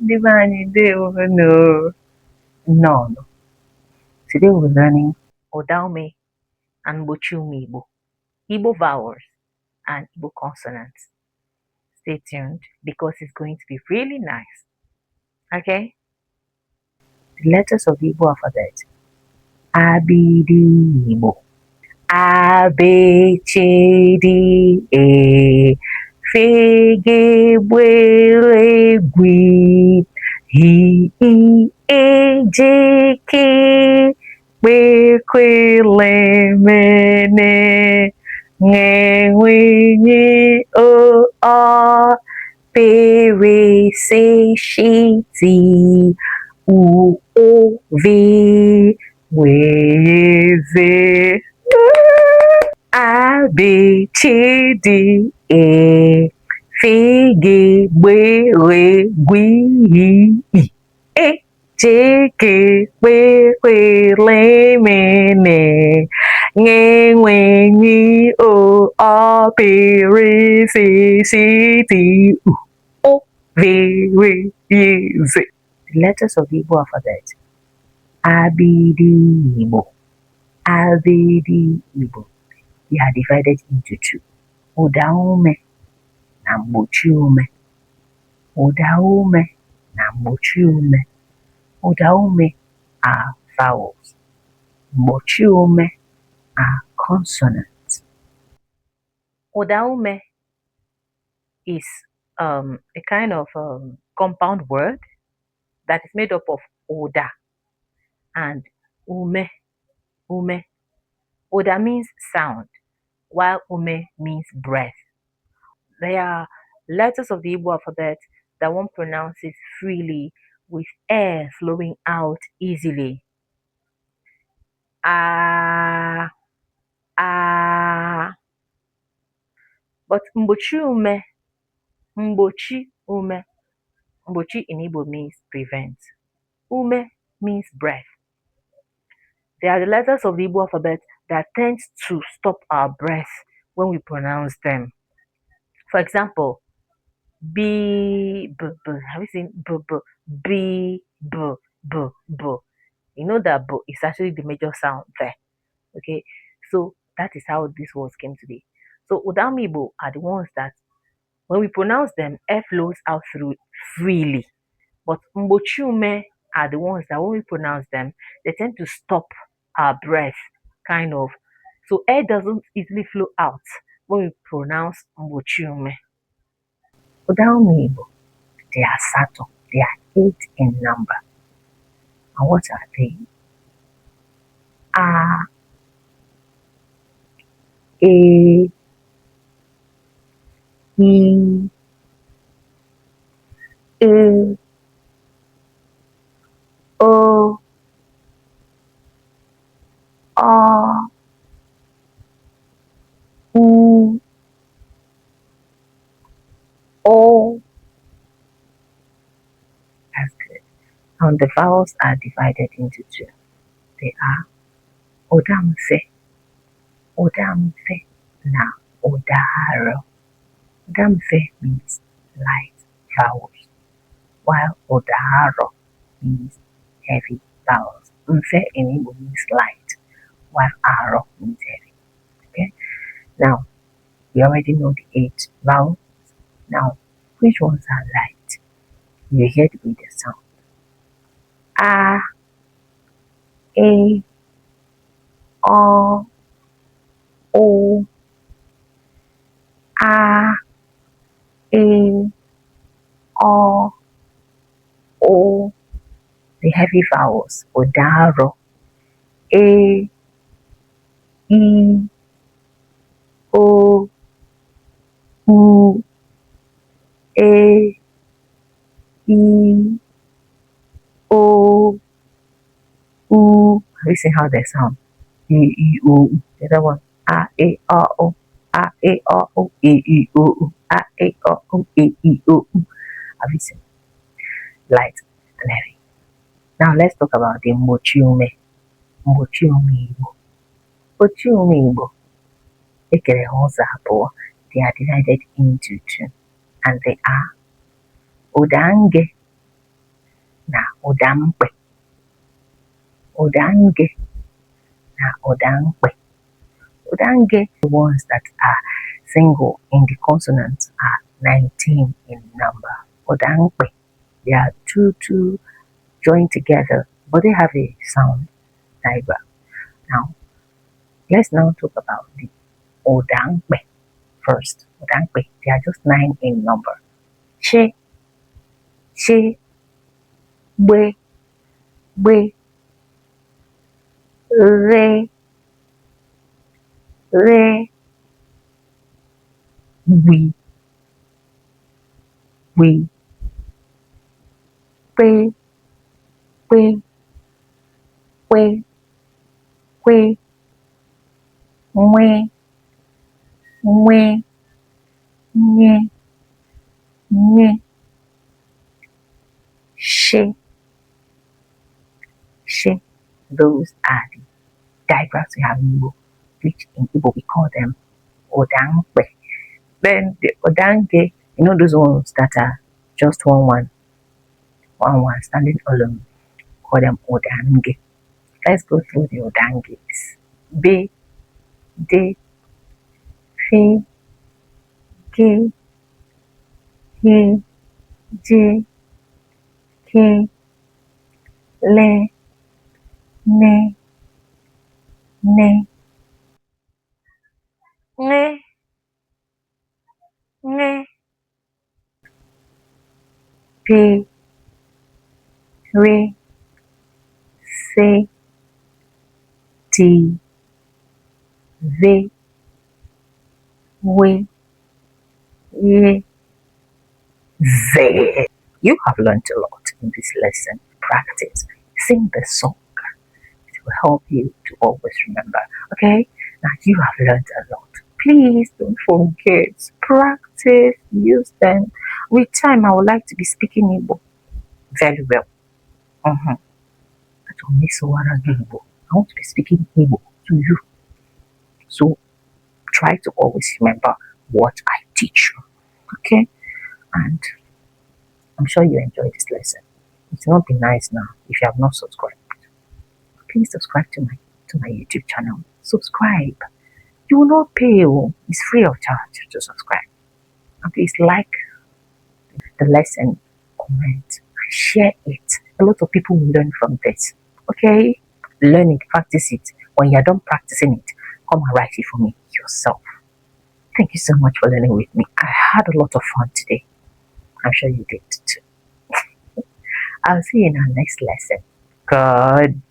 Divani Deo no. No, no. Today we're learning Ụdaume and Mgbochiume Igbo, Igbo vowels and Igbo consonants. Stay tuned because it's going to be really nice. Okay? The letters of the Igbo alphabet. Abịdịị Igbo. A, B, C, D, E. F, G, B, L, G. H, I, A, J, K. B, Q, L, M, N. N, O, R. P, R, C, Š, T. U, O, V. W, Z. A, B, C, D, E. F, G, B, L, G, I. E, J, K, B, L, M, N. N, O, R, P, R, C, C, T, U, O, V, Z. The letters of the Igbo alphabet. Abịdịị Igbo. Abịdịị Igbo. They are divided into two. Ụdaume na Mgbochiume. Ụdaume na Mgbochiume. Ụdaume are vowels. Mgbochiume are consonants. Ụdaume is a kind of compound word that is made up of Ụda and Ume. Ume. Ụda means sound, while Ume means breath. They are letters of the Igbo alphabet that one pronounces freely with air flowing out easily. Ah, ah. But Mgbochiume, Mgbochiume, Mgbochi in Igbo means prevent. Ume means breath. They are the letters of the Igbo alphabet that tends to stop our breath when we pronounce them. For example, B, B, B. Have you seen B, B, B, B, B, B? You know that B is actually the major sound there. Okay, so that is how these words came to be. So Ụdaume Igbo are the ones that when we pronounce them, air flows out through freely. But Mgbochiume are the ones that when we pronounce them, they tend to stop our breath, kind of. So air doesn't easily flow out when we pronounce Mgbochiume. Ụdaume Igbo, they are subtle. They are 8 in number. And what are they? A, E, I, E, O, R, U, O. That's good. And the vowels are divided into two. They are Ụdaume, Ụdaume, na Ụdaume. Ụdaume means light vowels, while Ụdaume means heavy vowels. Mfe in Igbo means light, while Aro means heavy. Okay? Now, we already know the 8 vowels. Now, which ones are light? You hear the way they sound. A, E, O, O, A, E, O, O. The heavy vowels. Ụdaume, E, I, O, U, E, I, O, U. Have you seen how they sound? E, I, O, U. The other one. A, E, O, O. A, E, O, O. E, I, O, U. A, E, O, O. E, I, O, U. Have you seen? Light and heavy. Now let's talk about the Mgbochiume. Mgbochiume Igbo. Mgbochiume Igbo. Ekere ha ụzọ abụọ. They are divided into two. And they are Ụdange Ụdaume, Ụdange, and Ụdaume. Ụdange, the ones that are single in the consonants are 19 in number. Ụdaume, they are two joined together, but they have a sound diagram. Now, let's now talk about the Ụdaume first. Ụdaume, they are just 9 in number. Che, che, we, re, we, we, we, we, nye, she. Those are the diagrams we have in Igbo, which in Igbo we call them Ụdaume. Then the Ụdange, you know those ones that are just one standing alone, call them Ụdange. Let's go through the Ụdanges. Be, de, fe, ge, he, je, ke, le, ne, ne, pe, re, se, ti, ve, we, ye, ze. You have learned a lot in this lesson. Practice. Sing the song. It will help you to always remember. Okay? Now you have learned a lot. Please don't forget. Practice. Use them. With time, I would like to be speaking Igbo very well. I want to be speaking Igbo to you. So try to always remember what I teach you. Okay? And I'm sure you enjoyed this lesson. It will not be nice now if you have not subscribed. Please subscribe to my YouTube channel. Subscribe. You will not pay. It's free of charge to subscribe. And please like the lesson, comment, and share it. A lot of people will learn from this. Okay? Learn it, practice it. When you're done practicing it, come and write it for me yourself. Thank you so much for learning with me. I had a lot of fun today. I'm sure you did too. I'll see you in our next lesson. Good.